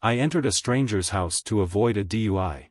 I entered a stranger's house to avoid a DUI.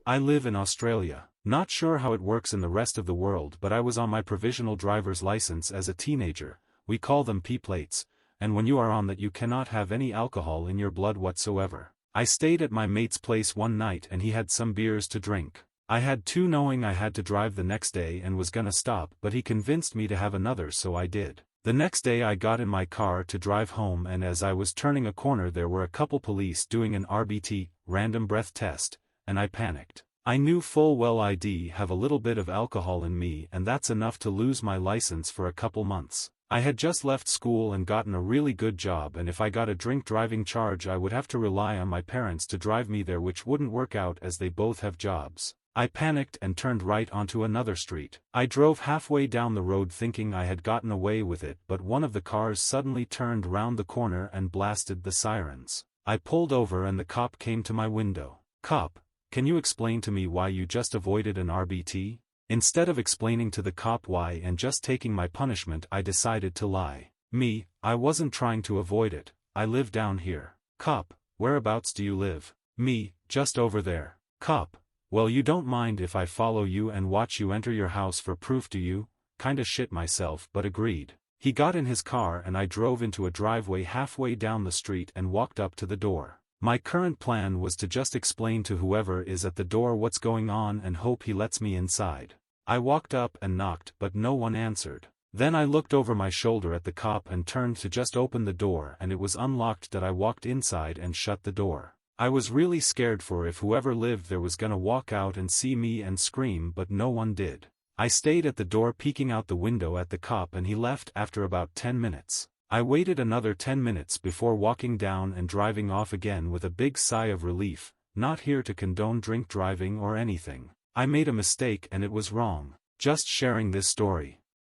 I live in Australia. Not sure how it works in the rest of the world, but I was on my provisional driver's license as a teenager. We call them P-plates, and when you are on that you cannot have any alcohol in your blood whatsoever. I stayed at my mate's place one night and he had some beers to drink. I had two, knowing I had to drive the next day and was gonna stop, but he convinced me to have another, so I did. The next day I got in my car to drive home, and as I was turning a corner there were a couple police doing an RBT, random breath test, and I panicked. I knew full well I'd have a little bit of alcohol in me, and that's enough to lose my license for a couple months. I had just left school and gotten a really good job, and if I got a drink driving charge I would have to rely on my parents to drive me there, which wouldn't work out as they both have jobs. I panicked and turned right onto another street. I drove halfway down the road thinking I had gotten away with it, but one of the cars suddenly turned round the corner and blasted the sirens. I pulled over and the cop came to my window. "Cop, can you explain to me why you just avoided an RBT?" Instead of explaining to the cop why and just taking my punishment, I decided to lie. I wasn't trying to avoid it, I live down here. Cop, whereabouts do you live? Just over there. Cop, well, you don't mind if I follow you and watch you enter your house for proof, do you? Kinda shit myself, but agreed. He got in his car and I drove into a driveway halfway down the street and walked up to the door. My current plan was to just explain to whoever is at the door what's going on and hope he lets me inside. I walked up and knocked, but no one answered. Then I looked over my shoulder at the cop and turned to just open the door, and it was unlocked. That I walked inside and shut the door. I was really scared for if whoever lived there was gonna walk out and see me and scream, but no one did. I stayed at the door peeking out the window at the cop, and he left after about 10 minutes. I waited another 10 minutes before walking down and driving off again with a big sigh of relief. Not here to condone drink driving or anything. I made a mistake and it was wrong. Just sharing this story.